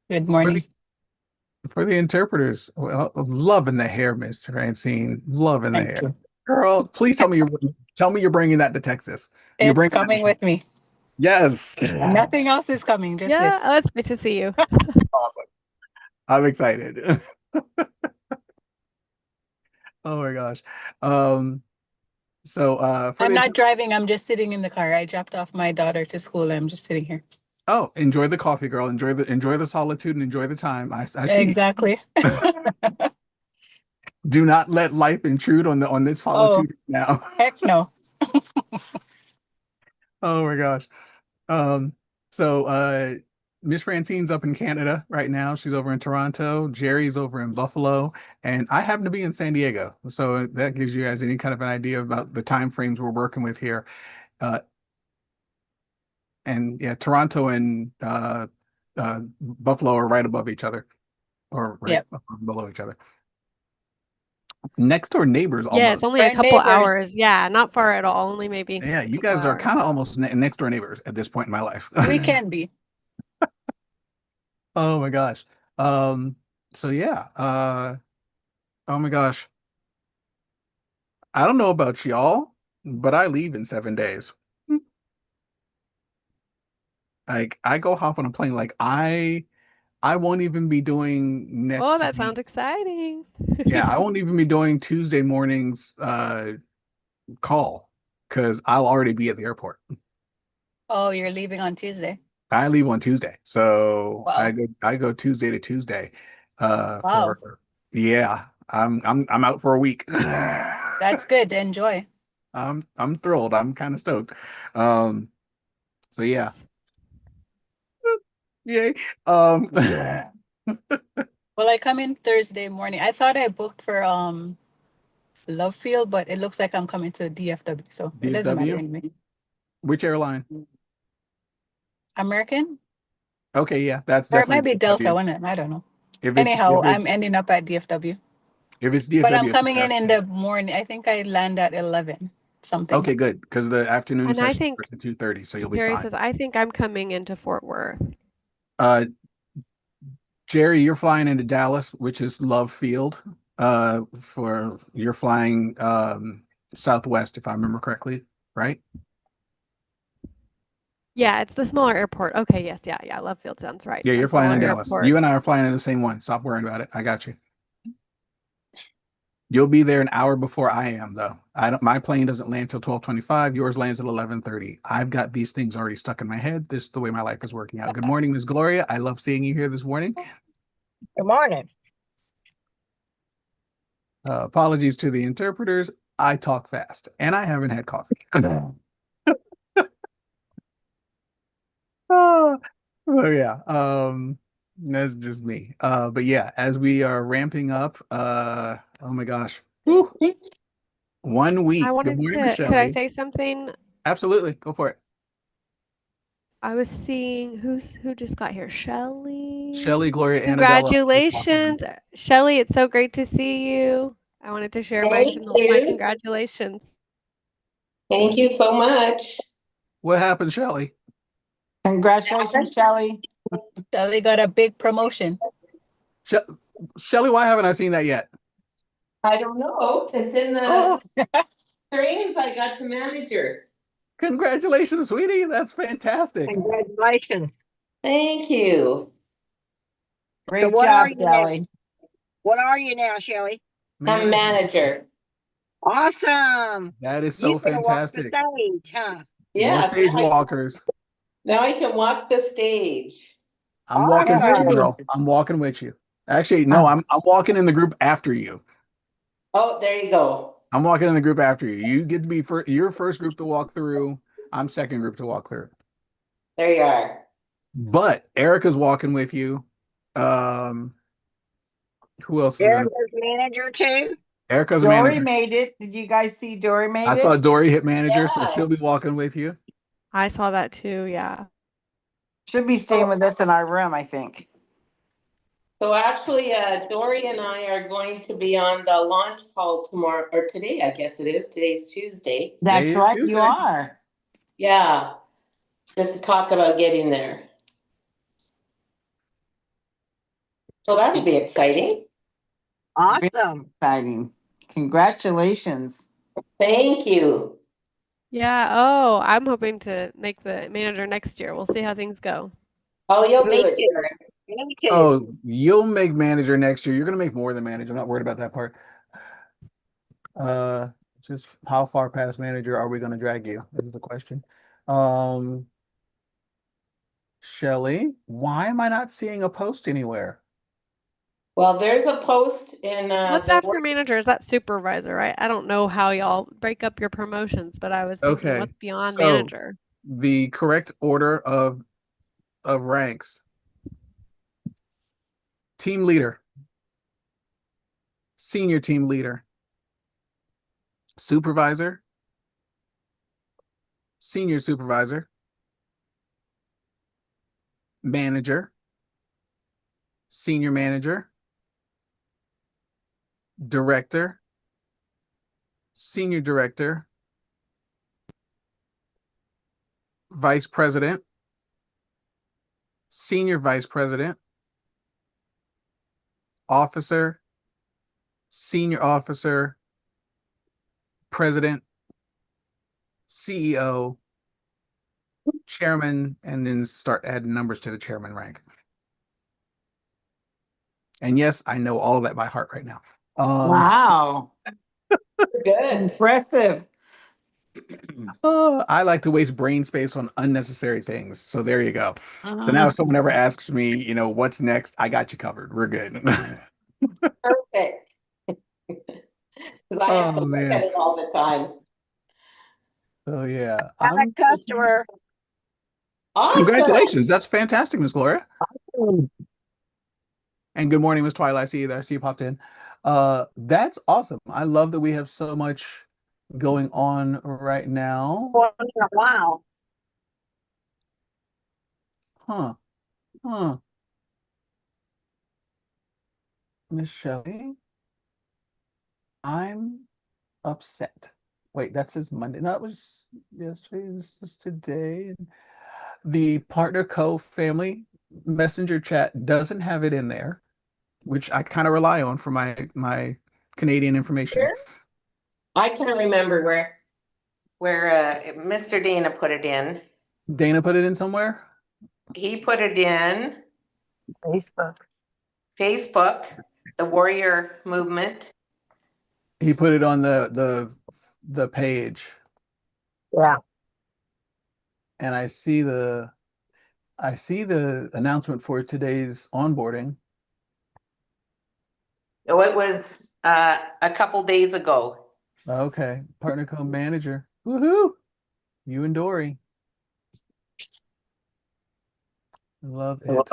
Good For morning. the for the interpreters, well, loving the hair, Miss Francine. Loving the Thank hair. you. Girl, please tell me you're bringing that to Texas. You're It's bringing that. coming with me. Yes. Nothing else is coming, just Yeah, this. oh, it's good to see you. Awesome. I'm excited. Oh my gosh. Um, for I'm the not driving, I'm just sitting in the car. I dropped off my daughter to school. I'm just sitting here. enjoy the coffee, girl. Enjoy the solitude and enjoy the time. I see. Exactly. Do not let life intrude on this Oh, solitude now. heck no. Oh my gosh. Um, so Miss Francine's up in Canada right now. She's over in Toronto. Jerry's over in Buffalo, and I happen to be in San Diego. So that gives you guys any kind of an idea about the time frames we're working with here. Uh, and yeah, Toronto and Buffalo are right above each other, or right Yep. below each other. Next door neighbors Yeah, it's almost. only a We're couple neighbors. hours. Yeah, not far at all. Only maybe Yeah, a you couple guys are hours. kind of almost next door neighbors at this point in my life. We can be. Oh my gosh. Um, so yeah, oh my gosh. I don't know about y'all, but I leave in 7 days. Like I go hop on a plane. Like I won't even be doing Oh, next that sounds week. exciting. Yeah, I won't even be doing Tuesday morning's call because I'll already be at the airport. Oh, you're leaving on Tuesday. I leave on Tuesday. So Wow. I go Tuesday to Tuesday Wow. for yeah, I'm out for a week. That's good. Enjoy. I'm thrilled. I'm kind of stoked. Um so yeah. Yay. Well, I come in Thursday morning. I thought I booked for Love Field, but it looks like I'm coming to DFW, so it doesn't matter DFW? anyway. Which airline? American? Okay, yeah, that's Or it definitely might be Delta, DFW. one of them. I don't know. If it's Anyhow, if I'm it's ending up at DFW. if it's But I'm DFW, it's coming in American. the morning. I think I land at 11 something. Okay, good, because the afternoon And I session think starts at 2:30, so you'll be Jerry fine. says, I think I'm coming into Fort Worth. Uh, Jerry, you're flying into Dallas, which is Love Field. For you're flying Southwest, if I remember correctly, right? Yeah, it's the smaller airport. Okay, yes, yeah, yeah. Love Field sounds right. Yeah, A you're flying smaller in Dallas. airport. You and I are flying in the same one. Stop worrying about it. I got you. You'll be there an hour before I am, though. I don't. My plane doesn't land till 12:25. Yours lands at 11:30. I've got these things already stuck in my head. This is the way my life is working out. Good morning, Miss Gloria. I love seeing you here this morning. Good morning. Apologies to the interpreters. I talk fast, and I haven't had coffee. Oh, oh yeah. That's just me. But yeah, as we are ramping up, oh my gosh. Whew. 1 week. I Good wanted morning, to, could I Michelle. say something? Absolutely. Go for it. I was seeing who just got here? Shelly. Shelly, Gloria, Annabella. Congratulations. Shelly, it's so great to see you. I wanted to share Thank my you. congratulations. Thank you so much. What happened, Shelly? Congratulations, Shelley. Shelly got a big promotion. She Shelly, why haven't I seen that yet? I don't know. It's in the Oh, trains. I got to manager. congratulations, sweetie. That's fantastic. Congratulations. Thank you. Great So what job, are you now? Shelley. What are you now, Shelley? I'm Manager. manager. Awesome. That is You so can walk the fantastic. stage, huh? More Yes. stage walkers. Now I can walk the stage. I'm walking with you, Awesome. girl. I'm walking with you. Actually, no, Uh, I'm walking in the group after you. Oh, there you go. I'm walking in the group after you. You get to be your first group to walk through. I'm second group to walk through. There you are. But Erica's walking with you. Um, who else is gonna? Erica's manager too. Erica's a Dory manager. made it. Did you guys see Dory I made saw it? Dory hit manager, so Yeah. she'll be walking with you. I saw that too, yeah. Should be staying So, with us in our room, I think. so actually, Dory and I are going to be on the launch call tomorrow or today. I guess it is. Today's Tuesday. Today That's is right, you Tuesday. are. Yeah. Just to talk about getting there. So that'll be exciting. Awesome. Exciting. Congratulations. Thank you. Yeah. Oh, I'm hoping to make the manager next year. We'll see how things go. Oh, you'll Me do it, too. Derek. Me too. Oh, you'll make manager next year. You're gonna make more than manager. I'm not worried about that part. Uh, just how far past manager are we gonna drag you? This is the question. Um, Shelly, why am I not seeing a post anywhere? Well, there's a post in What's the after manager? Is that supervisor, right? I don't know how y'all break up your promotions, but I was thinking Okay, what's beyond so manager? the correct order of ranks: team leader, senior team leader, supervisor, senior supervisor, manager, senior manager, director, senior director, vice president, senior vice president, officer, senior officer, president, CEO, chairman, and then start adding numbers to the chairman rank. And yes, I know all of that by heart right now. Wow. good. Impressive. I like to waste brain space on unnecessary things. So there you go. So now if someone ever asks me, what's next, I got you covered. We're good. Perfect. 'Cause I have to Oh look at man. it all the time. Oh yeah. Got a customer. Awesome. Congratulations. That's fantastic, Miss Gloria. And good morning, Miss Twilight. I see you there. I see you popped in. That's awesome. I love that we have so much going on right now. Wow. Huh. Huh. Miss Shelley, I'm upset. Wait, that says Monday. No, it was yesterday. This is today. The Partner Co. family messenger chat doesn't have it in there, which I kind of rely on for my Canadian information. I can't remember where Mr. Dana put it in. Dana put it in somewhere. He put it in Facebook. Facebook, the Warrior Movement. He put it on the page, Yeah. and I see the announcement for today's onboarding. Oh, it was a couple days ago. Okay, Partner Co. manager. Woohoo! You and Dory. Love it.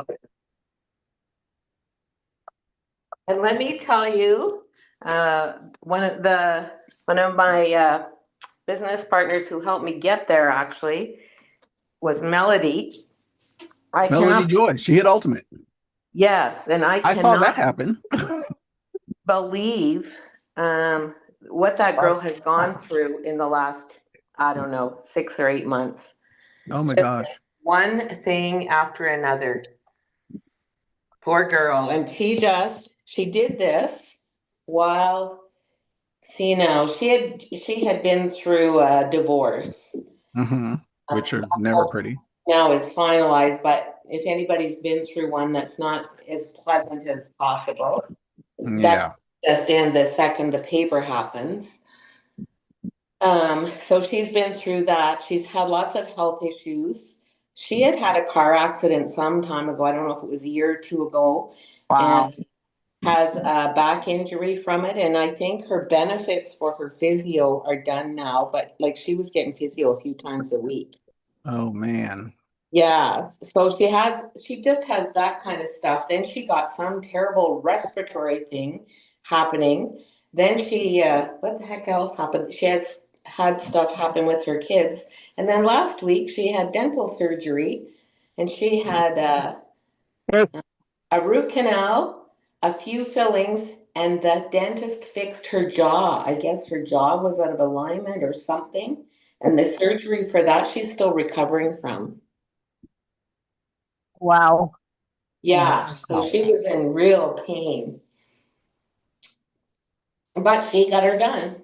And let me tell you, one of my business partners who helped me get there actually was Melody. Melody Joy. She hit ultimate. Yes, and I I saw that cannot happen. believe what that girl has gone through in the last, I don't know, 6 or 8 months. Oh my Just gosh. one thing after another. Poor girl. And she did this while, see now, she had been through a divorce. Which are never pretty. Now is finalized, but if anybody's been through one that's not as pleasant as possible, Yeah. that's just in the second the paper happens. So she's been through that. She's had lots of health issues. She had a car accident some time ago. I don't know if it was a year or two ago. Wow. And has a back injury from it. And I think her benefits for her physio are done now, but like she was getting physio a few times a week. Oh man. Yeah. So she just has that kind of stuff. Then she got some terrible respiratory thing happening. Then what the heck else happened? She has had stuff happen with her kids. And then last week she had dental surgery and she had a root canal, a few fillings, and the dentist fixed her jaw. I guess her jaw was out of alignment or something. And the surgery for that she's still recovering from. Wow. Yeah, so she was in real pain, but she got her done.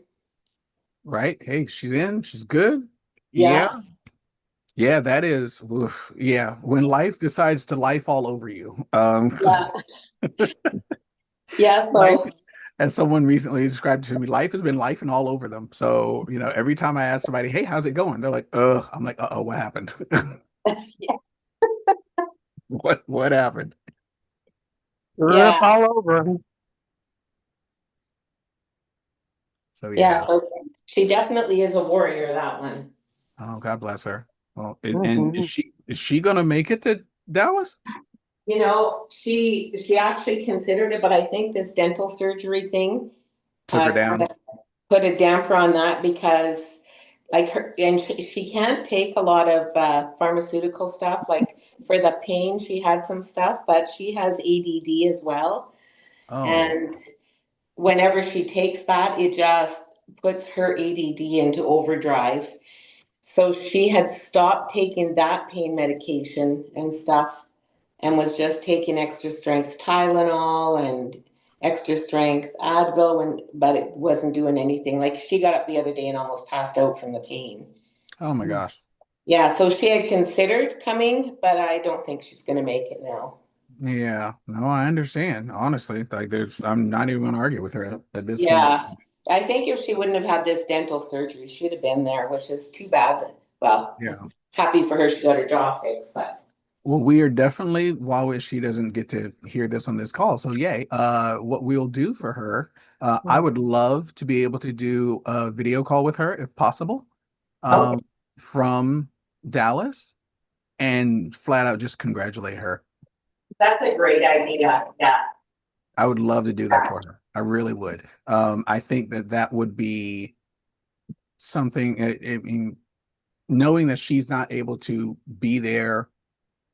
Right? Hey, she's in. She's good. Yeah. Yeah, Yeah, that is. Oof. Yeah. When life decides to life all over you. yeah, yeah. Life, So as someone recently described to me, life has been life and all over them. So, every time I ask somebody, hey, how's it going? They're like, I'm like, uh-oh, what happened? What happened? Rip yeah, all over him. So yeah. yeah. So she definitely is a warrior. That one. Oh, God bless her. Well, and Mhm. is she gonna make it to Dallas? She actually considered it, but I think this dental surgery thing Took her kind down. of put a damper on that because like her and she can't take a lot of pharmaceutical stuff. Like for the pain, she had some stuff, but she has ADD as well. Oh, And whenever she takes that, it just puts her ADD into overdrive. So she had stopped taking that pain medication and stuff and was just taking extra strength Tylenol and extra strength Advil but it wasn't doing anything. Like she got up the other day and almost passed out from the pain. oh my gosh. Yeah, so she had considered coming, but I don't think she's going to make it now. Yeah. No, I understand. Honestly, like I'm not even gonna argue with her at this point. Yeah, I think if she wouldn't have had this dental surgery, she'd have been there, which is too bad. Well, Yeah. happy for her she got her jaw fixed, but Well, we are definitely, while she doesn't get to hear this on this call, so yay. What we'll do for her, I would love to be able to do a video call with her if possible, okay, um, from Dallas and flat out just congratulate her. that's a great idea. Yeah. I would love to do that for her. I really would. I think that would be something, I mean, knowing that she's not able to be there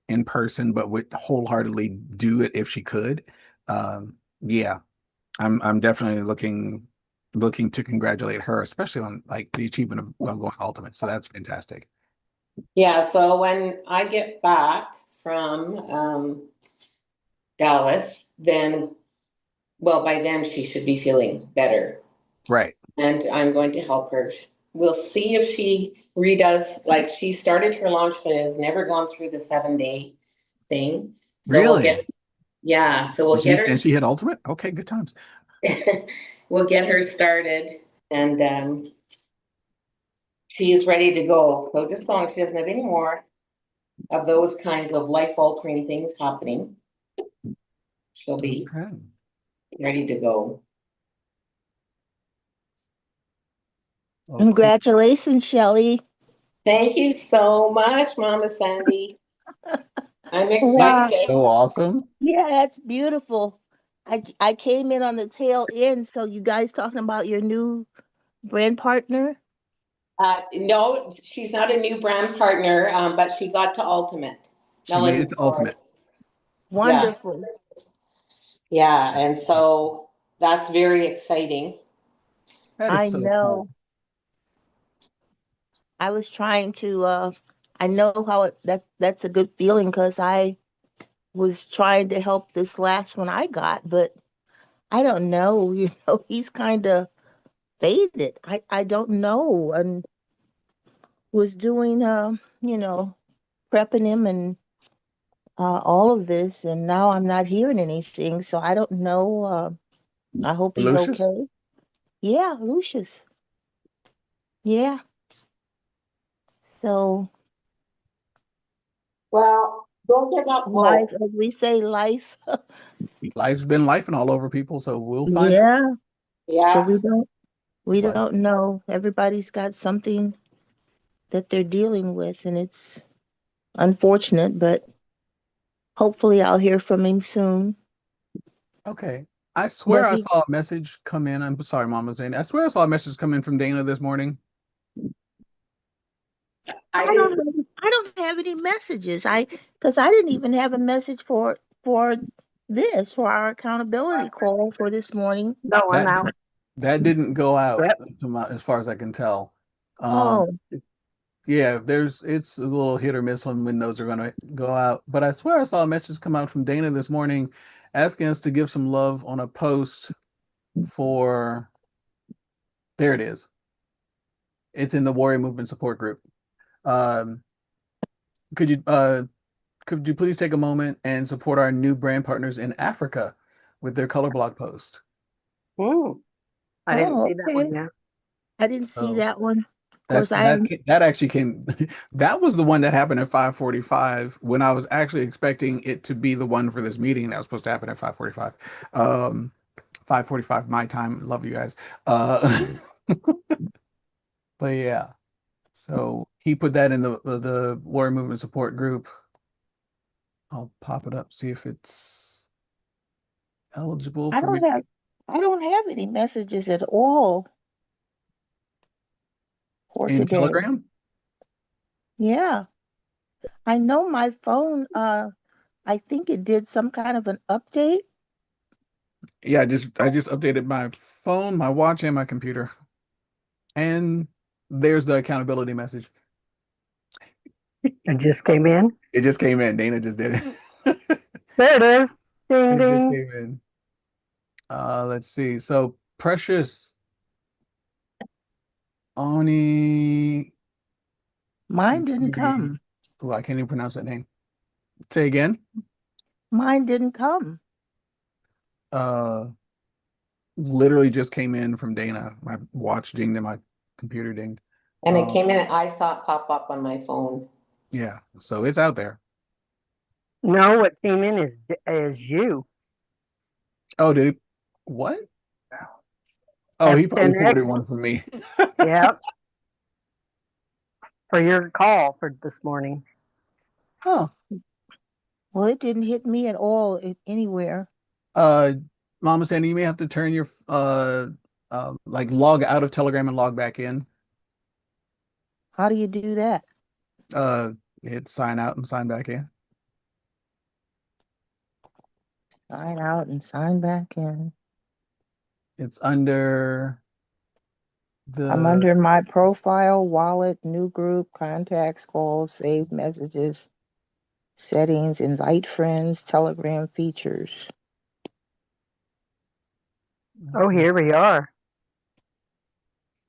in person, but would wholeheartely do it if she could. Yeah, I'm definitely looking to congratulate her, especially on like the achievement of going ultimate. So that's fantastic. Yeah, so when I get back from Dallas, then, well, by then she should be feeling better. Right. And I'm going to help her. We'll see if she redoes, like she started her launch, but has never gone through the 7 day thing. So Really? so we'll get her, And she hit ultimate? Okay, good times. we'll get her started and she's ready to go. So just as long as she doesn't have any more of those kinds of life altering things happening, she'll be Okay. ready to go. Well, Congratulations, Shelley. Thank you so much, Mama Sandy. I'm Wow. excited. so awesome. Yeah, that's beautiful. I came in on the tail end, so you guys talking about your new brand partner? No, she's not a new brand partner, but she got to Ultimate. She made Melanie it to Ford. ultimate. Yeah, Wonderful. yeah, and so that's very exciting. That is I so cool. know. I was trying to I know how that's a good feeling because I was trying to help this last one I got, but I don't know, he's kind of faded. I don't know, and was doing prepping him and all of this, and now I'm not hearing anything, so I don't know. I hope he's Lucius? okay. Yeah, Lucius. Yeah. So Well, don't give up life, hope. as we say, life. Life's been lifing all over people, so we'll find out. Yeah. So Yeah, we Life. don't know. Everybody's got something that they're dealing with, and it's unfortunate, but hopefully I'll hear from him soon. Okay. I swear But I he, saw a message come in. I'm sorry, Mama Zane. I swear I saw a message come in from Dana this morning. I didn't. I don't have any messages. Because I didn't even have a message for for our accountability call for this morning. Going That out. that didn't go out Yep. as far as I can tell. Um, Oh, Yeah, it's a little hit or miss on when those are gonna go out. But I swear I saw a message come out from Dana this morning asking us to give some love on a post for there it is. It's in the Warrior Movement support group. Um, could you please take a moment and support our new brand partners in Africa with their color block post? I didn't Oh, see that okay. one yet. I didn't see So that one. Of that's course, I that actually came that was the one that happened at 5:45 when I was actually expecting it to be the one for this meeting that was supposed to happen at 5:45. 5:45 my time. Love you guys. But yeah. So he put that in the Warrior Movement support group. I'll pop it up, see if it's eligible I for me. I don't have any messages at all for In today. Telegram? Yeah. I know my phone, I think it did some kind of an update. Yeah, I just updated my phone, my watch, and my computer. And there's the accountability message. It just came in. It just came in. Dana just did it. There it is. Ding It just ding. came in. Let's see. So Precious Oni Mine didn't come. Oh, I can't even pronounce that name. Say again. Mine didn't come. Uh Literally just came in from Dana. My watch dinged and my computer dinged. And it came in, I saw it pop up on my phone. Yeah, so it's out there. No, what came in is you. Oh, did he? What? Oh, he probably F10X. forwarded one from me. Yep. For your call for this morning. Oh, Well, it didn't hit me at all anywhere. Mama Sandy, you may have to turn your like log out of Telegram and log back in. How do you do that? Hit sign out and sign back in. Sign out and sign back in. It's under I'm the under my profile, wallet, new group, contacts, calls, saved messages, settings, invite friends, Telegram features. Oh, here we are.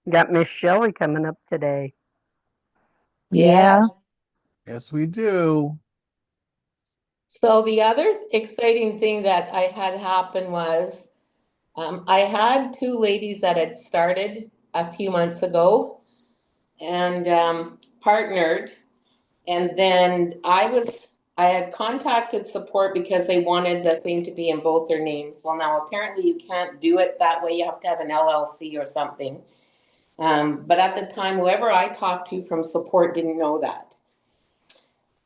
Got Miss Shelley coming up today. Yeah. Yes, we do. So the other exciting thing that I had happen was I had two ladies that had started a few months ago and partnered. And then I had contacted support because they wanted the thing to be in both their names. Well, now apparently you can't do it that way. You have to have an LLC or something. But at the time, whoever I talked to from support didn't know that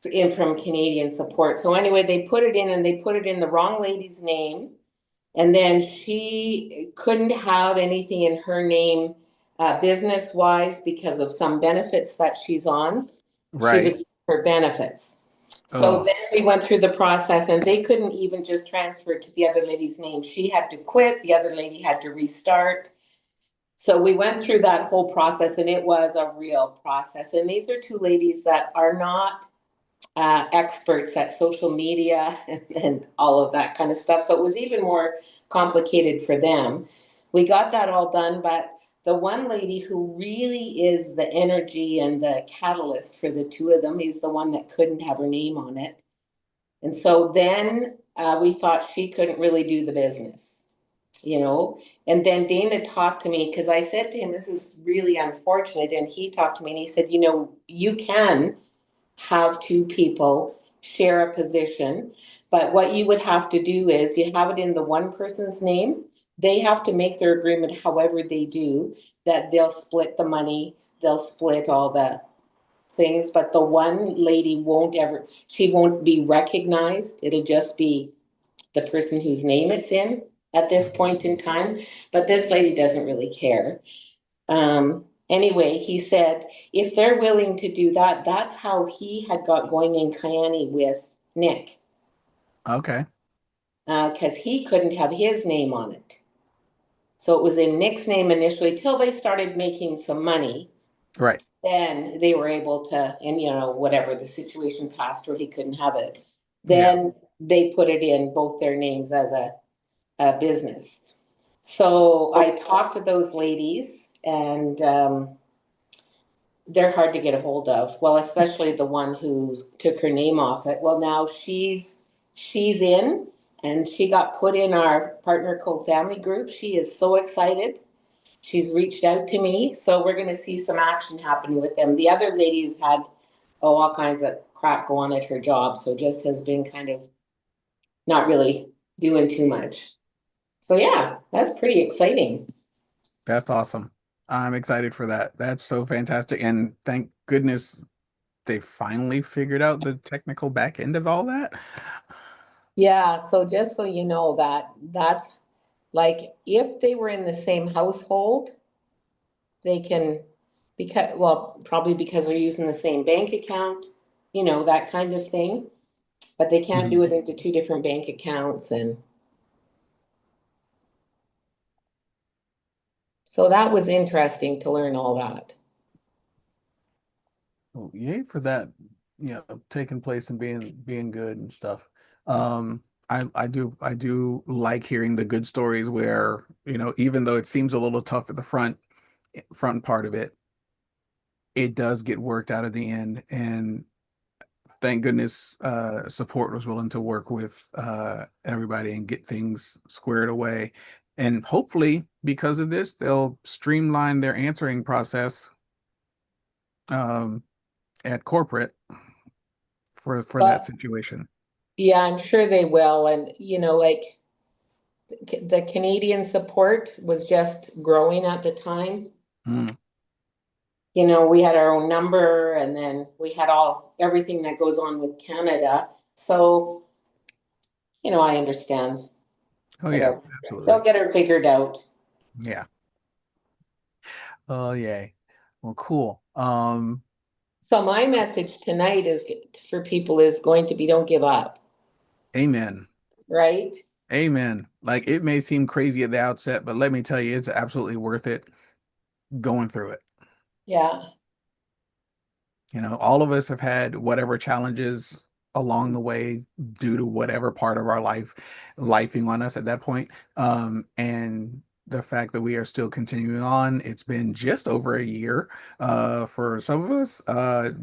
in from Canadian support. So anyway, they put it in and they put it in the wrong lady's name. And then she couldn't have anything in her name business wise because of some benefits that she's on. She would Right. get her benefits. So Oh, then we went through the process and they couldn't even just transfer it to the other lady's name. She had to quit, the other lady had to restart. So we went through that whole process and it was a real process. And these are two ladies that are not experts at social media and all of that kind of stuff. So it was even more complicated for them. We got that all done, but the one lady who really is the energy and the catalyst for the two of them is the one that couldn't have her name on it. And so then we thought she couldn't really do the business, you know. And then Dana talked to me because I said to him, this is really unfortunate. And he talked to me and he said, you know, you can have two people share a position, but what you would have to do is you have it in the one person's name. They have to make their agreement however they do, that they'll split the money, they'll split all the things, but the one lady won't ever, she won't be recognized. It'll just be the person whose name it's in at this point in time. But this lady doesn't really care. Anyway, he said if they're willing to do that, that's how he had got going in Kiani with Nick, okay. because he couldn't have his name on it. So it was in Nick's name initially till they started making some money. Right. then they were able to, and whatever the situation passed where he couldn't have it, Yeah. then they put it in both their names as a business. So I talked to those ladies, and they're hard to get a hold of. Well, especially the one who took her name off it. Well, now she's in, and she got put in our partner co-family group. She is so excited. She's reached out to me, so we're going to see some action happening with them. The other ladies had all kinds of crap go on at her job, so just has been kind of not really doing too much. So yeah, that's pretty exciting. That's awesome. I'm excited for that. That's so fantastic. And thank goodness they finally figured out the technical back end of all that. Yeah, so just so you know that's like if they were in the same household, they can, probably because they're using the same bank account, that kind of thing. But they can't do Mhm. it into two different bank accounts, and so that was interesting to learn all that. Well, yay for that, taking place and being good and stuff. Um, I do like hearing the good stories where, even though it seems a little tough at the front part of it, it does get worked out at the end. And thank goodness support was willing to work with everybody and get things squared away. And hopefully, because of this, they'll streamline their answering process um, at corporate for that But situation. yeah, I'm sure they will. And like the Canadian support was just growing at the time. Mm. We had our own number, and then we had everything that goes on with Canada. So, I understand. Oh yeah, Whatever. They'll absolutely. get it figured out. Yeah. Oh yay. Well, cool. So my message tonight is for people is going to be don't give up, Amen. right? Amen. Like it may seem crazy at the outset, but let me tell you, it's absolutely worth it going through it. Yeah. All of us have had whatever challenges along the way due to whatever part of our life lifing on us at that point. And the fact that we are still continuing on, it's been just over a year. For some of us,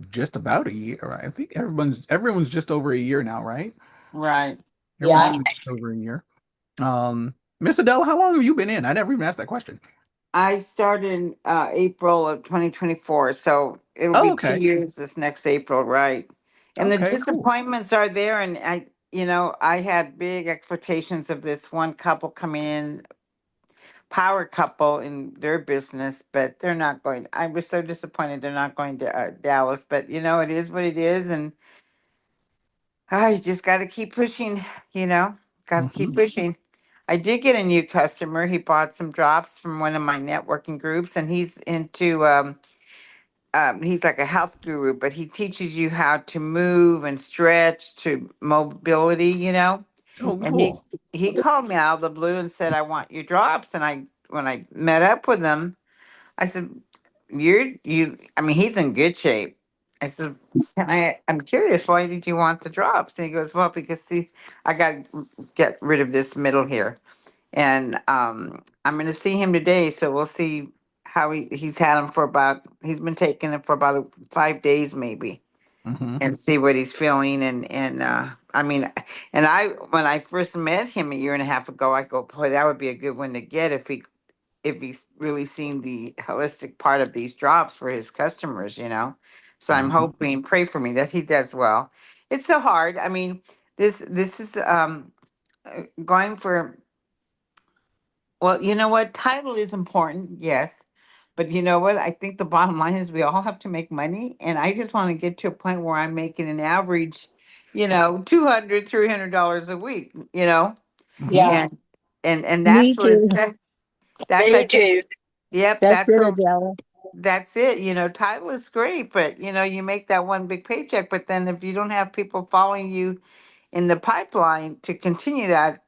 just about a year. Right? I think everyone's just over a year now, right? Right. Everyone's Yeah. I'm just over a year. Miss Adele, how long have you been in? I never even asked that question. I started in April of 2024, so it'll Oh, be two okay. years this next April, right? And the Okay, cool. disappointments are there, and I had big expectations of this one couple coming in, power couple in their business, but they're not going. I was so disappointed they're not going to Dallas, but it is what it is, and you just got to keep pushing, you know, got to keep Hmm. pushing. I did get a new customer. He bought some drops from one of my networking groups, and he's into he's like a health guru, but he teaches you how to move and stretch to mobility, Oh, and he cool. he called me out of the blue and said, I want your drops. And when I met up with him, I said, I mean, he's in good shape. I said, I'm curious, why did you want the drops? And he goes, well, because see, I got to get rid of this middle here. And I'm going to see him today. So we'll see how he's had them he's been taking it for about 5 days maybe, Hmm. and see what he's feeling. And I mean, when I first met him a year and a half ago, I go, boy, that would be a good one to get if he's really seen the holistic part of these drops for his customers. So I'm Hmm. hoping, pray for me that he does well. It's so hard. I mean, this is going for, well, you know what? Title is important, yes. But you know what? I think the bottom line is we all have to make money. And I just want to get to a point where I'm making an average, $200, $300 a week, Hmm. Yeah. and and Me that's where too. it's that's I Me think, too. yep, That's it, Adela. that's it. Title is great, but you make that one big paycheck. But then if you don't have people following you in the pipeline to continue that,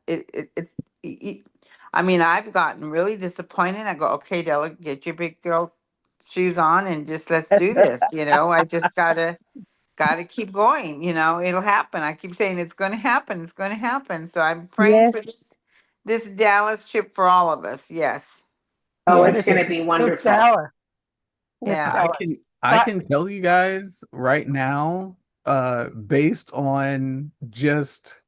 I mean, I've gotten really disappointed. I go, okay, Della, get your big girl. shoes on and just let's do this. I just gotta keep going. It'll happen. I keep saying it's going to happen. It's going to happen. So I'm praying for Yes, this Dallas trip for all of us. Yes. Oh, What it's is yes, going it? to be yes. Miss wonderful. Dallas. Miss Yeah. I Dallas. can I But can tell you guys right now, based on just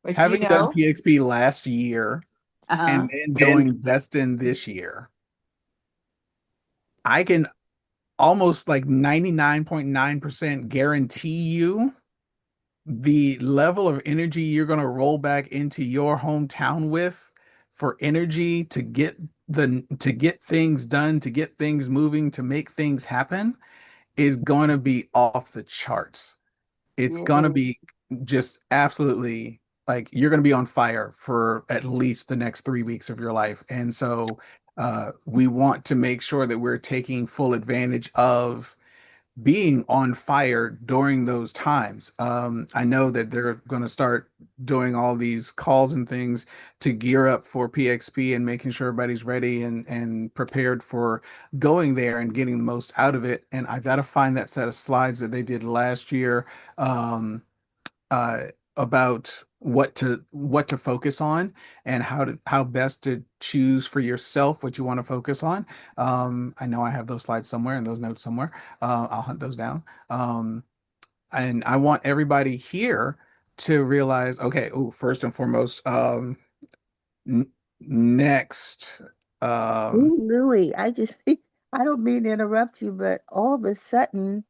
But having done PXP last year uh-huh. and then doing Destin this year, I can almost like 99.9% guarantee you the level of energy you're going to roll back into your hometown with for energy to get things done, to get things moving, to make things happen is going to be off the charts. It's Yeah. going to be just absolutely like you're going to be on fire for at least the next 3 weeks of your life. And so we want to make sure that we're taking full advantage of being on fire during those times. I know that they're going to start doing all these calls and things to gear up for PXP and making sure everybody's ready and prepared for going there and getting the most out of it. And I've got to find that set of slides that they did last year. Uh, about what to focus on and how best to choose for yourself what you want to focus on. I know I have those slides somewhere and those notes somewhere. I'll hunt those down. And I want everybody here to realize, okay, oh, first and foremost, n next, Ooh, Louis, I don't mean to interrupt you, but all of a sudden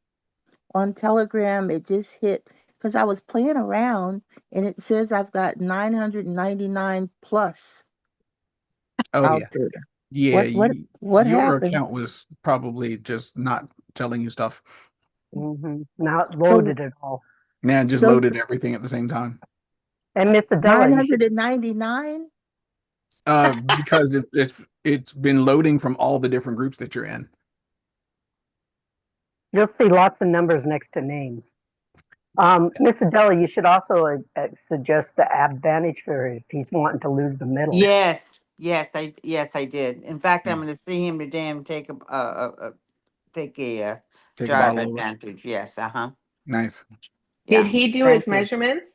on Telegram, it just hit because I was playing around and it says I've got 999 plus oh out yeah, there. yeah, What your happened? account was probably just not telling you stuff. now it So, loaded it all. Yeah, just so loaded everything at the same time. And Miss Adela, you should 999? Because it's been loading from all the different groups that you're in. you'll see lots of numbers next to names. Miss Adela, you should also suggest the advantage for if he's wanting to lose the middle. Yes, I did. In fact, I'm Yeah. going to see him today and take a Take a drive bottle over. advantage. Yes. Uh-huh. Nice. Did Yeah. he do his Thank you. measurements?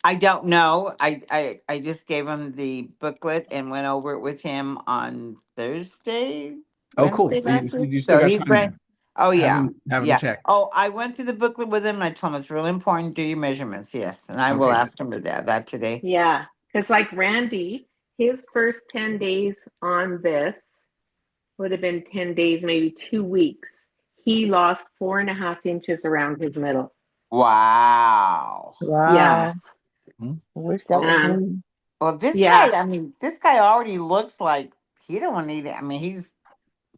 I don't know. I just gave him the booklet and went over it with him on Thursday, Oh, cool. Wednesday So you, last week. you still So got he's time ready. then. Oh Have yeah, him yeah. check. Oh, I went through the booklet with him and I told him it's really important. Do your measurements. Yes, and I will Okay, good. ask him to that today. Yeah, because like Randy, his first 10 days on this would have been 10 days, maybe 2 weeks. He lost 4.5 inches around his middle. Wow. Yeah. Wow. Hmm. I wish that was And me. Well, this yeah. guy. I mean, this guy already looks like he don't need it. I mean, he's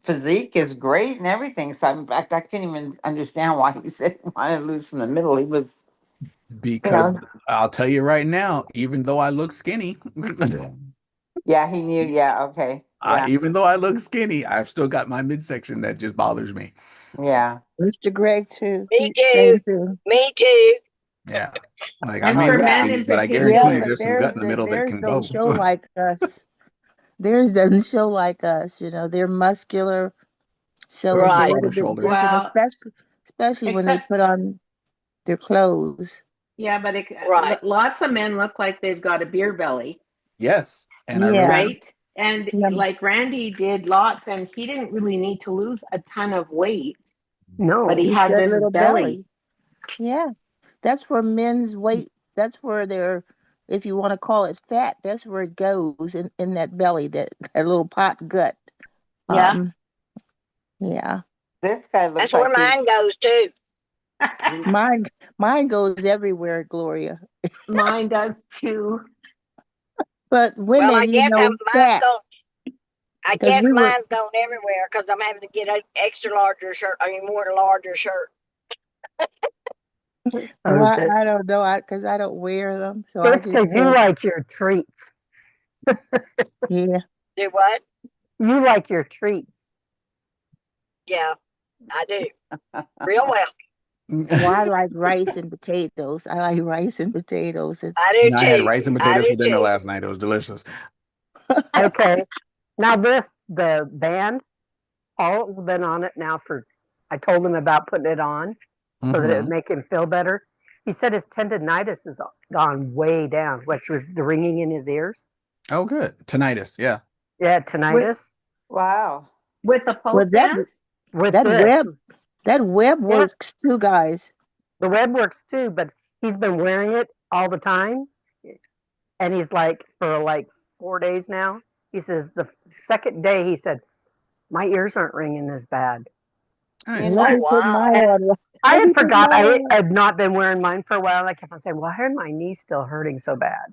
physique is great and everything. So in fact, I can't even understand why he said he wanted to lose from the middle. He was, you Because know, I'll tell you right now, even though I look skinny, yeah, he knew. Yeah, okay. Yeah, even though I look skinny, I've still got my midsection that just bothers me. yeah. Mr. Greg too. Me He too. same thing. Me too. Yeah. Like I And may Oh, for look yeah. men skinny, in but I Yeah, guarantee you particular, but there's some gut in the middle that theirs can don't go. show like us. Theirs doesn't show like us. They're muscular, so it's a Right. little Broader bit shoulders. different, well, especially when they except, put on their clothes. yeah, but Right. lots of men look like they've got a beer belly, Yes. And I really Yeah, right? And yeah, like Randy did lots, and he didn't really need to lose a ton of weight, but he No, just had that this little belly. belly. Yeah, that's where men's weight. That's where they're, if you want to call it fat, that's where it goes in that belly, that little pot gut. Yeah. Um, yeah, This guy That's looks where like he. mine goes too. mine mine goes everywhere, Gloria. Mine does too. But Well, I women, guess mine's fat going. I because guess we were. mine's going everywhere because I'm having to get an extra larger shirt. I mean, more larger shirt. Well, okay. I don't know, because I don't wear them, so I It's just because you tell. like your treats. Yeah. Do what? You like your treats. Yeah, I do. Real well. Well, I like rice and potatoes. I like rice and potatoes. I It's do and I had too. rice and I potatoes do for dinner too. last night. It was delicious. Okay. Now the band, Paul's been on it now I told him about putting it on so that it would make him feel better. He said his tendonitis has gone way down, which was the ringing in his ears. Oh, good. Tinnitus. Yeah. Yeah, tinnitus. Wow. With the Well, pulse band? With that this. web Yeah. works too, guys. The web works too, but he's been wearing it all the time. And he's like, for like 4 days now, he says the second day, he said, my ears aren't ringing as bad. Nice. Let Oh, me put wow. mine on. I Let me had put forgot. mine I on. had not been wearing mine for a while. And I kept on saying, why are my knees still hurting so bad?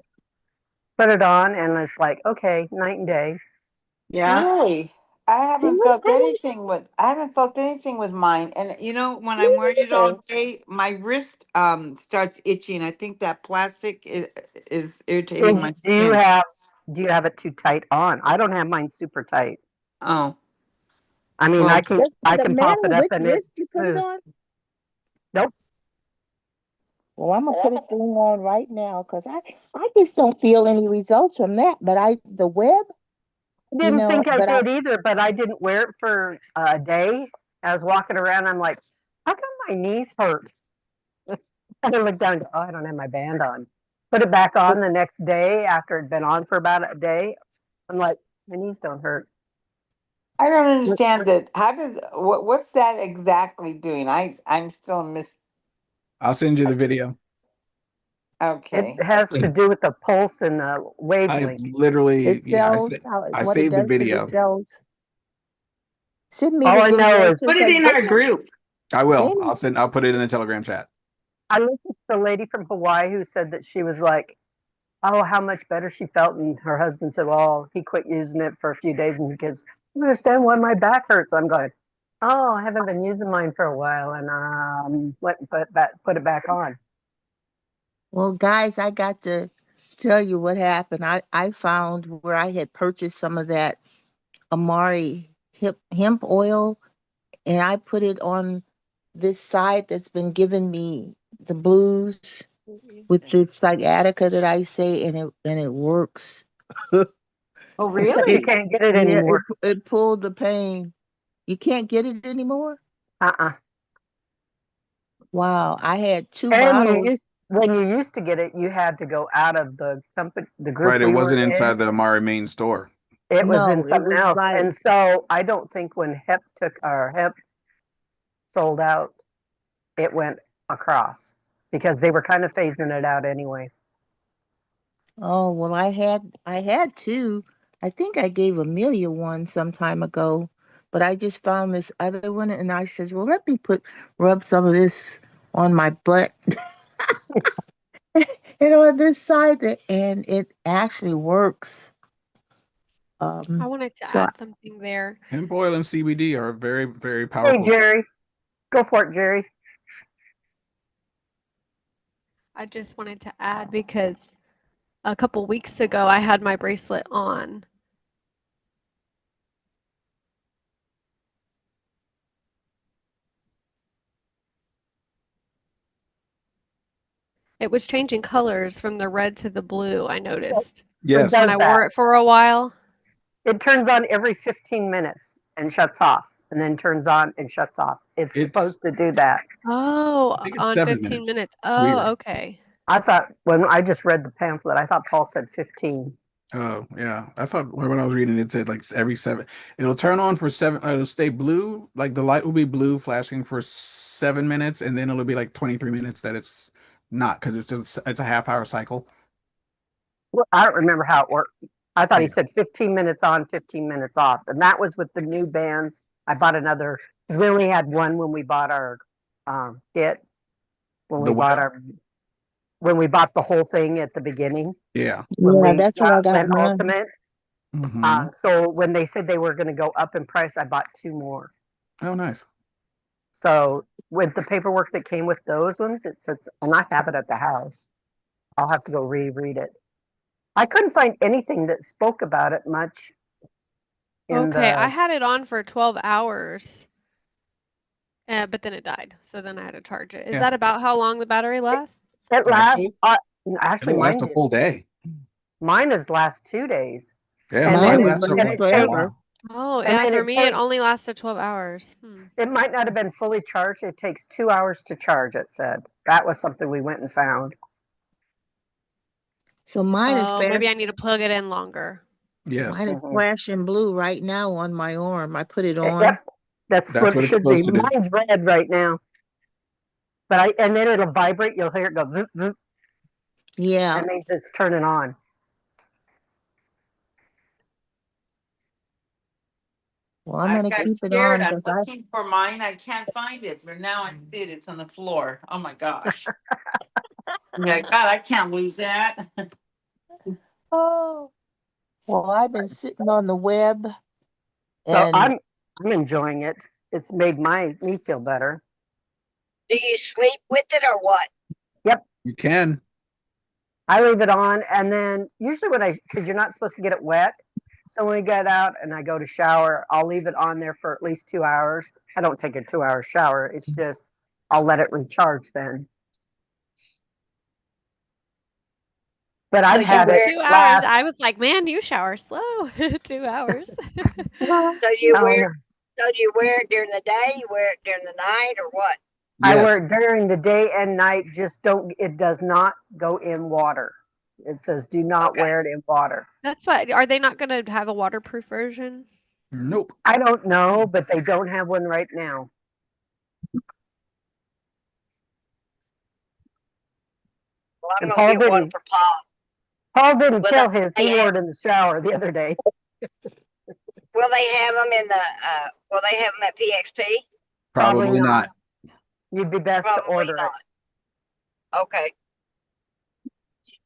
Put it on, and it's like, okay, night and day. Yeah. Really? I See, haven't look, felt anything with mine. And when me I'm wearing it all neither. day, my wrist starts itching. I think that plastic is irritating And my do you skin. have it too tight on? I don't have mine super tight. Oh, I mean, well, Does I it can matter pop it up which and it's wrist you put it smooth. on? Nope. Well, I'm gonna put a thing on right now because I just don't feel any results from that. But the web, I didn't think I but did either, but I didn't wear it for a day. I was walking around. I'm like, how come my knees hurt? And I looked down. And go, oh, I don't have my band on. Put it back on the next day after it'd been on for about a day. I'm like, my knees don't hurt. I don't understand it. What's that exactly doing? I'm still I'll send you the video. It okay. has to do with the pulse and the I wavelength. literally, it yeah, sells I what it saved the does to the video. cells. Send me All the I know video is Put it because in our group. I they will. I'll put it in the Telegram chat. I listened to the lady from Hawaii who said that she was like, oh, how much better she felt. And her husband said, well, he quit using it for a few days and he goes, I don't understand why my back hurts. I'm going, oh, I haven't been using mine for a while. And went and put it back on. Well, guys, I got to tell you what happened. I found where I had purchased some of that Amari hemp oil, and I put it on this side that's been giving me the blues with this sciatica that I say, and it works. Oh, Except you really? can't get it Yeah, anymore. it pulled the pain. You can't get it anymore? Uh-uh. Wow, I had 2 And bottles. when you used to get it, you had to go out of the company, the group Right. It we were wasn't in. inside the Amari main store. It was in No, it something was else. like, And so I don't think when Hep sold out, it went across because they were kind of phasing it out anyway. oh, well, I had 2. I think I gave Amelia one some time ago, but I just found this other one, and I said, well, let me rub some of this on my butt and on this side, and it actually works. I wanted to So add something there. Hemp oil and CBD are very, very Hey, powerful. Jerry, go for it, Jerry. I just wanted to add because a couple weeks ago I had my bracelet on. It was changing colors from the red to the blue, I noticed. It Yes. When does I that. wore it for a while. It turns on every 15 minutes and shuts off, and then turns on and shuts off. It's It's supposed to do that. Oh, I think it's on 7 15 minutes. minutes. It's weird. Oh, okay. I thought when I just read the pamphlet, I thought Paul said 15. Oh, yeah. I thought when I was reading it said like every 7. It'll turn on for 7. It'll stay blue. Like the light will be blue flashing for 7 minutes, and then it'll be like 23 minutes that it's not because it's a half-hour cycle. Well, I don't remember how it worked. I thought he Yeah. said 15 minutes on, 15 minutes off. And that was with the new bands. I bought another because we only had one when we bought our kit. When The we bought web. when we bought the whole thing at the beginning. Yeah. When yeah, we that's how I got went mine. ultimate. Mhm. So when they said they were going to go up in price, I bought 2 more. Oh, nice. So with the paperwork that came with those ones, it says, and I have it at the house. I'll have to go reread it. I couldn't find anything that spoke about it much. Okay, I had it on for 12 hours, but then it died. So then I had to charge it. Is Yeah. that about how long the battery lasts? It lasts. Actually, It'll last a full day. Mine has last 2 days. Yeah, And mine then Mine lasts lasts it like a takes forever. while. Oh, And yeah, then for it me, it takes, only lasted 12 hours. it might not have been fully charged. It takes 2 hours to charge, it said. That was something we went and found. So mine is Oh, maybe fast. I need to plug it in longer. Mine Yes, is flashing blue right now on my arm. I put it on. Yep, that's that's what it what it's should be. supposed to do. Mine's red right now. But and then it'll vibrate. You'll hear it go zoop, zoop. Yeah. That means it's turning on. Well, I'm I gonna got keep it scared. on I'm because I. looking for mine. I can't find it, but now I see it. It's on the floor. Oh my gosh. Yeah, God, I can't lose that. Oh. Well, I've been sitting on the web, So and I'm enjoying it. It's made me feel better. Do you sleep with it or what? Yep. You can. I leave it on, and then usually because you're not supposed to get it wet. So when we get out and I go to shower, I'll leave it on there for at least 2 hours. I don't take a 2 hour shower. It's just I'll let it recharge then. But So I've you had it wear 2 hours. last. I was like, man, you shower slow. 2 hours. so you Oh wear no. so do you wear it during the day, you wear it during the night or what? I wear Yes. it during the day and night. Just don't. It does not go in water. It says do not Okay. wear it in water. That's why. Are they not going to have a waterproof version? Nope. I don't know, but they don't have one right now. Well, I'm And gonna get one for Paul. Paul didn't Will kill his. they He wore have it in the shower the other day. will they have them in the will they have them at PXP? Probably Probably not. not. You'd be best to Probably order it. not. Okay.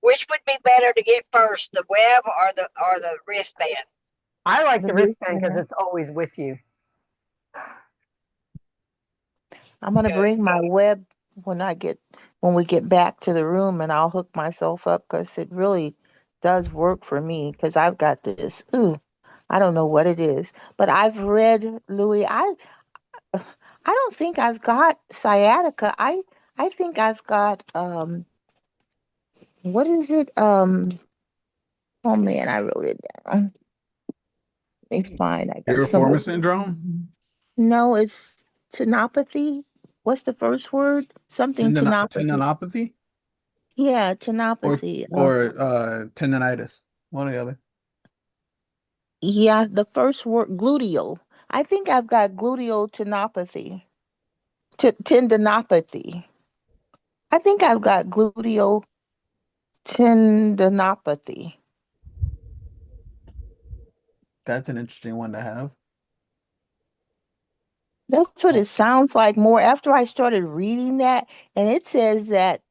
Which would be better to get first, the web or the wristband? I like the the wristband because wristband. it's always with you. I'm gonna Good. bring my web when we get back to the room, and I'll hook myself up because it really does work for me. Because I've got this. Ooh, I don't know what it is, but I've read Louis. I don't think I've got sciatica. I think I've got what is it? Oh man, I wrote it down. Let me find. I got some. Piriformis syndrome? No, it's tenopathy. What's the first word? Something tenopathy. Tendinopathy? Yeah, Or tenopathy. tendinitis. One or the other. Yeah, the first word, gluteal. I think I've got gluteal tenopathy. Tendinopathy. I think I've got gluteal tendinopathy. That's an interesting one to have. That's what Oh, it sounds like more after I started reading that. And it says that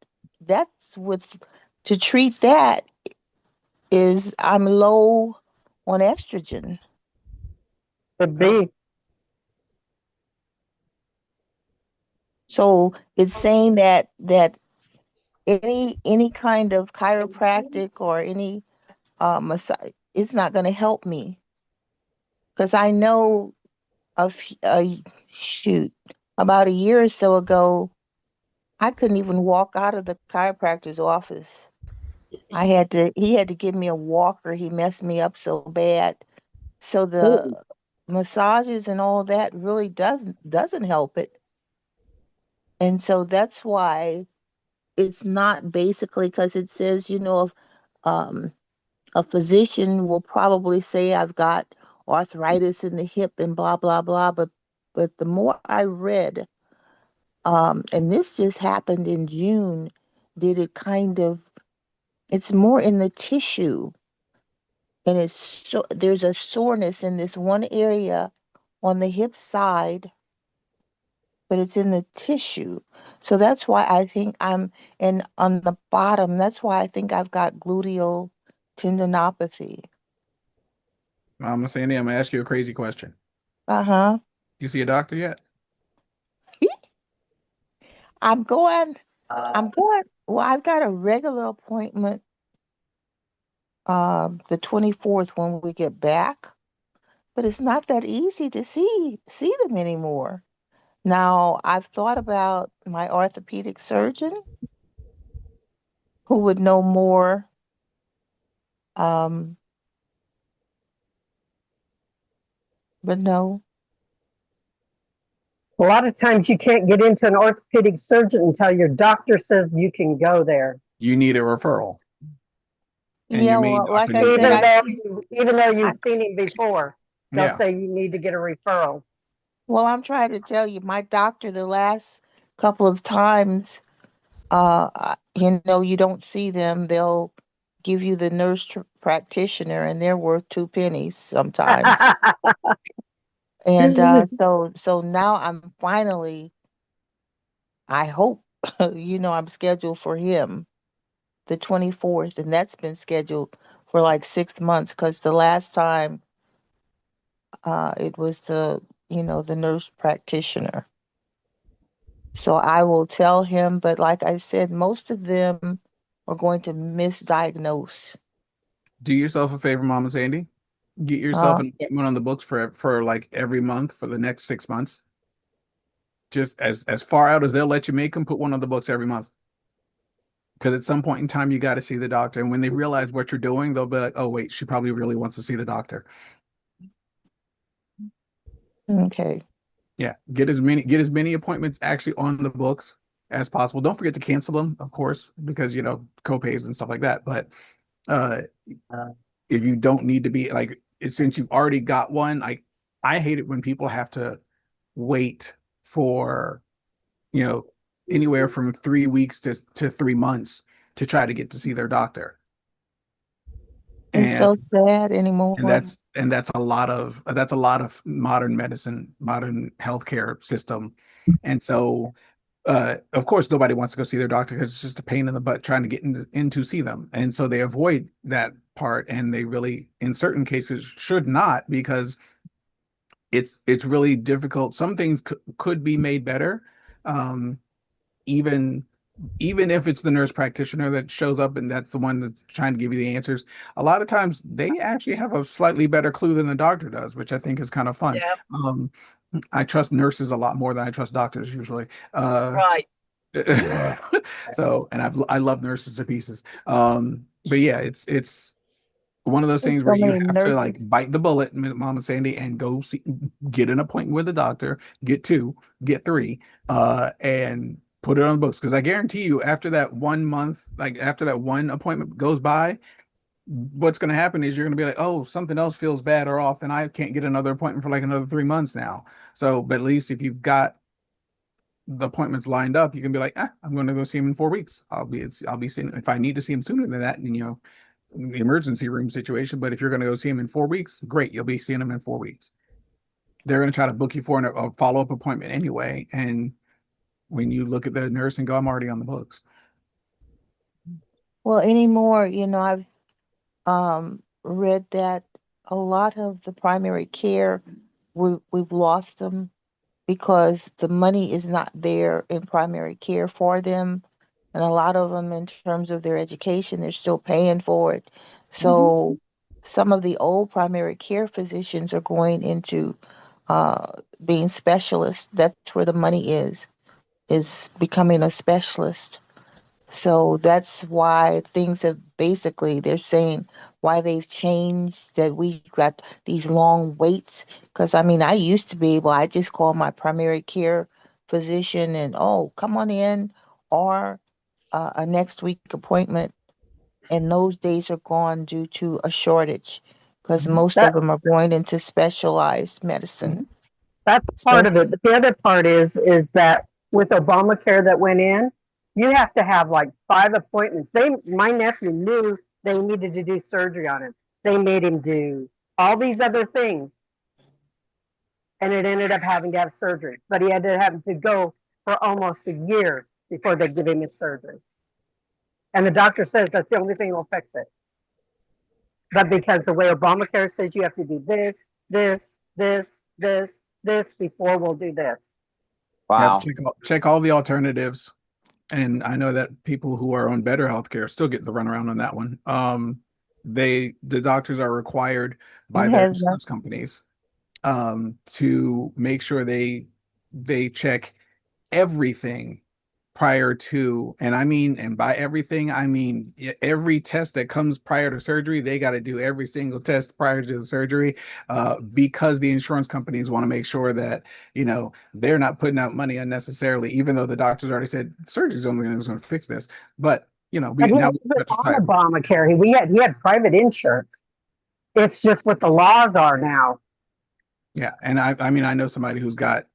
that's with, to treat that is I'm low on estrogen. Could oh, be. So it's saying that any kind of chiropractic or any massage, it's not going to help me because I know shoot, about a year or so ago, I couldn't even walk out of the chiropractor's office. He had to give me a walker. He messed me up so bad. So the massages and all that really doesn't help it. And so that's why it's not basically because it says, um, a physician will probably say I've got arthritis in the hip and blah blah blah. But the more I read, and this just happened in June, did it kind of it's more in the tissue, and there's a soreness in this one area on the hip side, but it's in the tissue. So that's why I think and on the bottom, that's why I think I've got gluteal tendinopathy. Mama Sandy, I'm gonna ask you a crazy question. Uh-huh. You see a doctor yet? I'm going, well, I've got a regular appointment the 24th when we get back, but it's not that easy to see them anymore. Now, I've thought about my orthopedic surgeon who would know more um but no. A lot of times you can't get into an orthopedic surgeon until your doctor says you can go there. You need a referral. And Yeah, your main well, like doctor I needs to said, be Even there. though I you've seen him before, they'll Yeah. say you need to get a referral. well, I'm trying to tell you, my doctor the last couple of times, you know, you don't see them, they'll give you the practitioner, and they're worth two pennies sometimes. And so now I'm finally, I hope, you know, I'm scheduled for him the 24th, and that's been scheduled for like 6 months because the last time it was the, you know, the nurse practitioner. So I will tell him, but like I said, most of them are going to misdiagnose. Do yourself a favor, Mama Sandy. Get yourself Uh, an appointment on the books for like every month for the next 6 months. Just as far out as they'll let you make them, put one on the books every month. Because at some point in time, you got to see the doctor. And when they realize what you're doing, they'll be like, oh, wait, she probably really wants to see the doctor. okay. Yeah. Get as many appointments actually on the books as possible. Don't forget to cancel them, of course, because, you know, copays and stuff like that. But uh if you don't need to be like, since you've already got one, like I hate it when people have to wait for, you know, anywhere from 3 weeks to 3 months to try to get to see their doctor. It's And so sad anymore. that's a lot of modern medicine, modern healthcare system. And so of course nobody wants to go see their doctor because it's just a pain in the butt trying to get in to see them. And so they avoid that part, and they really in certain cases should not, because it's really difficult. Some things could be made better. Um, even even if it's the nurse practitioner that shows up and that's the one that's trying to give you the answers, a lot of times they actually have a slightly better clue than the doctor does, which I think is kind of fun. Yeah, Um, I trust nurses a lot more than I trust doctors usually. right. So, and I love nurses to pieces. But yeah, it's one of those There's things where so you many have to like nurses. bite the bullet, Mama Sandy, and go see, get an appointment with the doctor, get two, get three, and put it on the books. Because I guarantee you, after that 1 month, like after that one appointment goes by, what's going to happen is you're going to be like, oh, something else feels bad or off, and I can't get another appointment for like another 3 months now. So, but at least if you've got the appointments lined up, you can be like, I'm going to go see him in 4 weeks. I'll be seeing if I need to see him sooner than that, and you know, the emergency room situation. But if you're going to go see him in 4 weeks, great, you'll be seeing him in 4 weeks. They're going to try to book you for a follow-up appointment anyway. And when you look at the nurse and go, I'm already on the books. Well, anymore, you know, I've read that a lot of the primary care, we've lost them because the money is not there in primary care for them. And a lot of them, in terms of their education, they're still paying for it. Mhm. So some of the old primary care physicians are going into uh, being specialists. That's where the money is becoming a specialist. So that's why things have basically, they're saying why they've changed, that we got these long waits. Because I mean, I used to be able, I just call my primary care physician and, oh, come on in, or a next week appointment. And those days are gone due to a shortage because most of That them are going into specialized medicine. Mhm. that's part of Spec- it. But the other part is that with Obamacare that went in, you have to have like 5 appointments. My nephew knew they needed to do surgery on him. They made him do all these other things, and it ended up having to have surgery. But he had to have to go for almost a year before they give him his surgery. And the doctor says that's the only thing that'll fix it. But because the way Obamacare says you have to do this, this, this, this, this before we'll do this. You have Wow. to check all the alternatives. And I know that people who are on better healthcare still get the runaround on that one. The doctors are required by It their has insurance companies to make sure they check everything prior to, and by everything, I mean every test that comes prior to surgery, they got to do every single test prior to the surgery, because the insurance companies want to make sure that, they're not putting out money unnecessarily, even though the doctors already said surgery's the only thing that's going to fix this. But, But he now was we have to try on everything. Obamacare. He had private insurance. It's just what the laws are now. Yeah. And I know somebody who's got,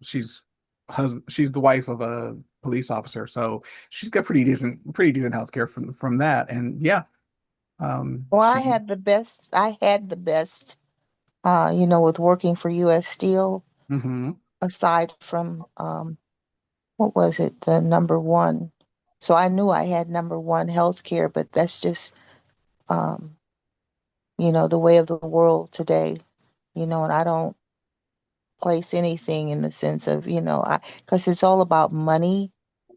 she's the wife of a police officer, so she's got pretty decent healthcare from that. And yeah, Well, she, I had the best, with working for U.S. Steel, mhm. aside from, what was it, the number one. So I knew I had number one health care, but that's just, um, the way of the world today, and I don't place anything in the sense of, because it's all about money.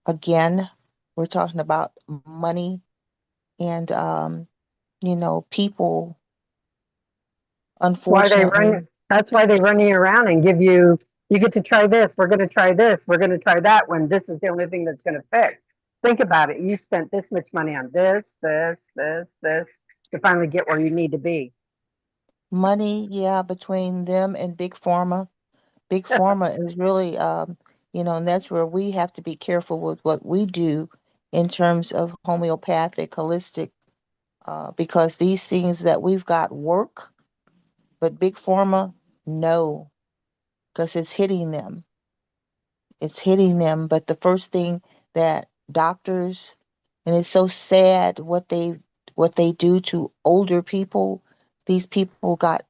Again, we're talking about money and, people, Why they unfortunately. run? That's why they run you around and give you. You get to try this. We're going to try this. We're going to try that. When this is the only thing that's going to fix. Think about it. You spent this much money on this, this to finally get where you need to be. Money, yeah, between them and Big Pharma. Big Pharma is really, and that's where we have to be careful with what we do in terms of homeopathic, holistic, because these things that we've got work, but Big Pharma, no, because it's hitting them. It's hitting them. But the first thing that doctors, and it's so sad what they do to older people. These people got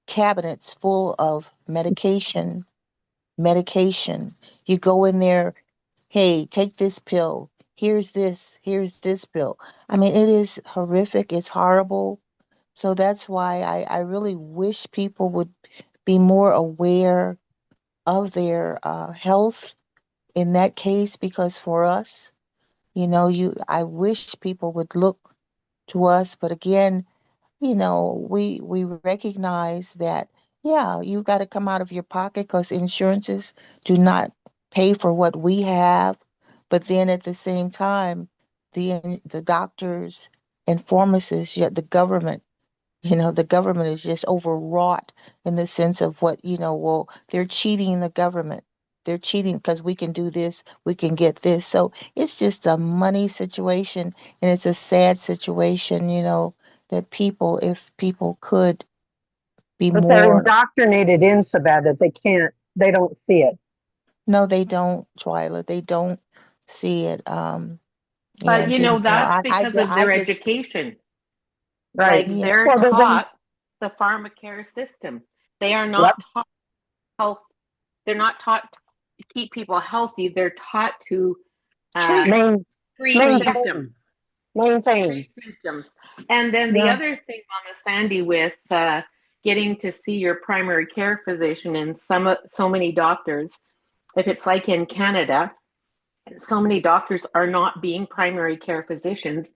cabinets full of medication. You go in there, hey, take this pill. Here's this pill. I mean, it is horrific. It's horrible. So that's why I really wish people would be more aware of their health in that case, because for us, I wish people would look to us. But again, we recognize that, yeah, you got to come out of your pocket because insurances do not pay for what we have. But then at the same time, the doctors and pharmacists, yet the government is just overwrought in the sense of what, well, they're cheating the government. They're cheating because we can do this, we can get this. So it's just a money situation, and it's a sad situation, that if people could be But they're more. indoctrinated in so bad that they don't see it. No, they don't, Twyla. They don't see it. But And, that's because of I their just, education. Right. Like yeah, they're Well, they're taught the pharmacare system. They are yep. not taught health. They're not taught to keep people healthy. They're taught to treat, treat treat. symptoms. Maintain. Treat symptoms. And then the Yeah. other thing, Mama Sandy, with getting to see your primary care physician and so many doctors, if it's like in Canada, so many doctors are not being primary care physicians,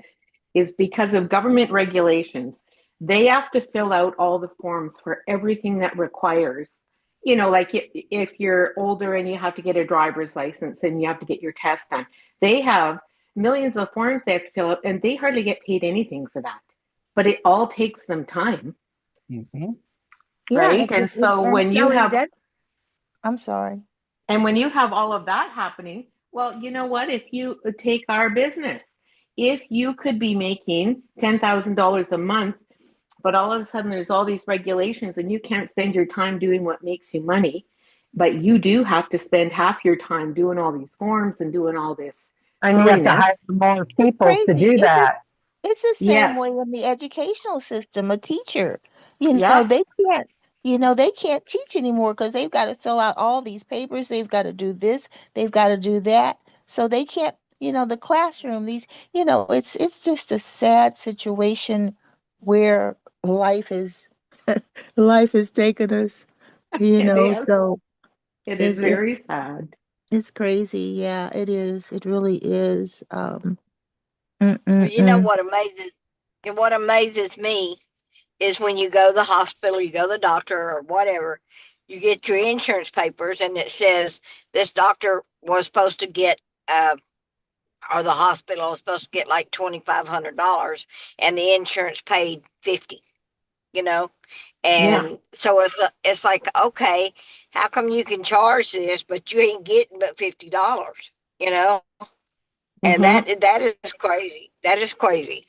is because of government regulations. They have to fill out all the forms for everything that requires, like if you're older and you have to get a driver's license and you have to get your test done, they have millions of forms they have to fill out, and they hardly get paid anything for that. But it all takes them time, Mhm. Yeah, right? And so and when you Shelley, have I'm sorry. all of that happening, well, you know what? If you take our business, if you could be making $10,000 a month, but all of a sudden there's all these regulations and you can't spend your time doing what makes you money, but you do have to spend half your time doing all these forms and doing all this And you have to silliness. hire more It's people to crazy. do that. It's the same Yes. way in the educational system. A teacher, Yeah. they can't teach anymore because they've got to fill out all these papers. They've got to do this. They've got to do that. So they can't, the classroom, it's just a sad situation where life has taken us, It is. so It is it's very sad. it's crazy. Yeah, it is. It really is. Well, you know Mm-mm-mm. what amazes me is when you go to the hospital, you go to the doctor or whatever, you get your insurance papers and it says this doctor was supposed to get or the hospital was supposed to get like $2,500 and the insurance paid 50, and so it's like, okay, how come you can charge this but you ain't getting but $50, and that is crazy. That is crazy.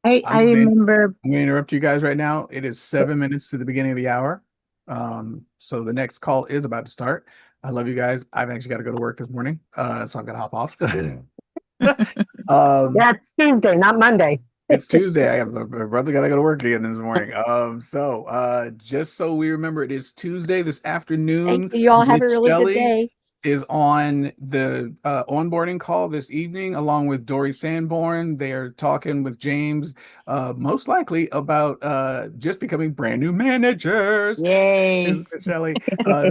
I remember. I'm going to interrupt you guys right now. It is 7 minutes to the beginning of the hour. So the next call is about to start. I love you guys. I've actually got to go to work this morning, so I'm going to hop off. Yeah, it's Tuesday, not Monday. It's Tuesday. I have my brother got to go to work again this morning. Just so we remember, it is Tuesday this afternoon. Thank you. All have a Miss really good Shelley day. is on the onboarding call this evening, along with Dory Sanborn. They are talking with James, most likely about just becoming brand new managers. Yay. Shelley,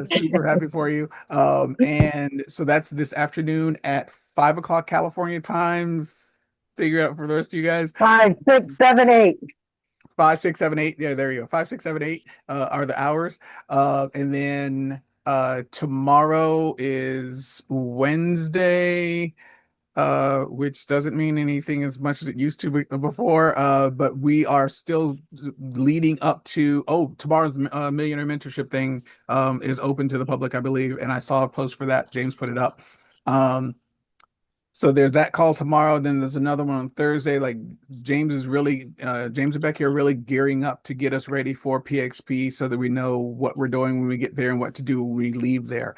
super happy for you. And so that's this afternoon at 5 o'clock California time. Figure out for the rest of you guys. 5, 6, 7, 8. 5, 6, 7, 8. Yeah, there you go. 5, 6, 7, 8 are the hours. And then tomorrow is Wednesday, which doesn't mean anything as much as it used to before. But we are still leading up to, tomorrow's Millionaire Mentorship thing is open to the public, I believe. And I saw a post for that. James put it up. So there's that call tomorrow. Then there's another one on Thursday. Like James and Becky are really gearing up to get us ready for PXP so that we know what we're doing when we get there and what to do when we leave there.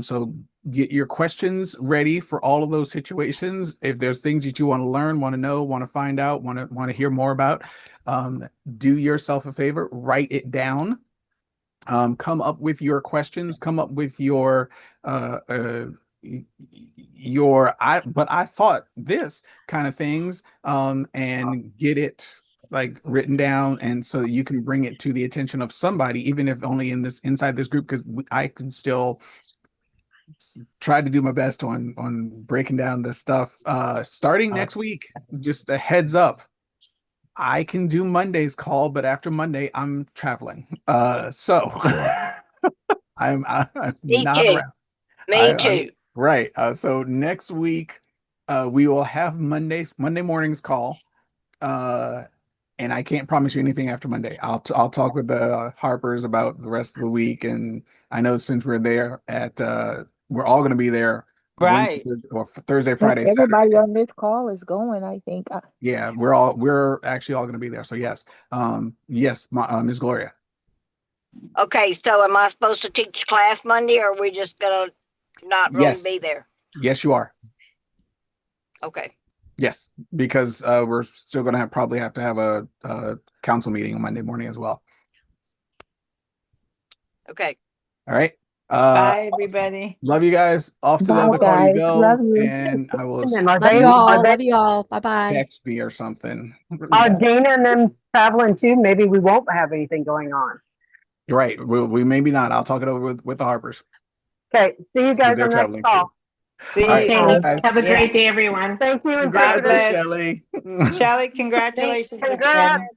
So get your questions ready for all of those situations. If there's things that you want to learn, want to know, want to find out, want to hear more about, do yourself a favor, write it down. Come up with your questions, come up with your but I thought this kind of things, and get it like written down, and so you can bring it to the attention of somebody, even if only inside this group, because I can still try to do my best on breaking down this stuff. Starting next week, just a heads up, I can do Monday's call, but after Monday I'm traveling. So I'm Me not too. around. Me too. Right. So next week, we will have Monday morning's call. And I can't promise you anything after Monday. I'll talk with the Harpers about the rest of the week. And I know since we're there we're all going to be there Wednesday Right. or Thursday, Friday, Everybody Saturday. on this call is going, I think. Yeah, we're actually all going to be there. So yes, yes, Ms. Gloria. Okay, so am I supposed to teach class Monday, or are we just gonna not really Yes. be there? Yes, you are. Okay. Yes, because we're still going to probably have to have a council meeting on Monday morning as well. Okay. All right. Bye, everybody. Love you guys. Off to the Bye, other call you guys. go, Love you. and I will And are Love they, you all. are they, Love you all. Bye bye. text me or something. are Dana and them traveling too? Maybe we won't have anything going on. You're right. We maybe not. I'll talk it over with the Harpers. Okay, see you guys They're on the next traveling call. too. See All right, you. guys. Have a great day, everyone. Thank you, God interpreter. bless. Shelley. Shelley, congratulations Congrats. again.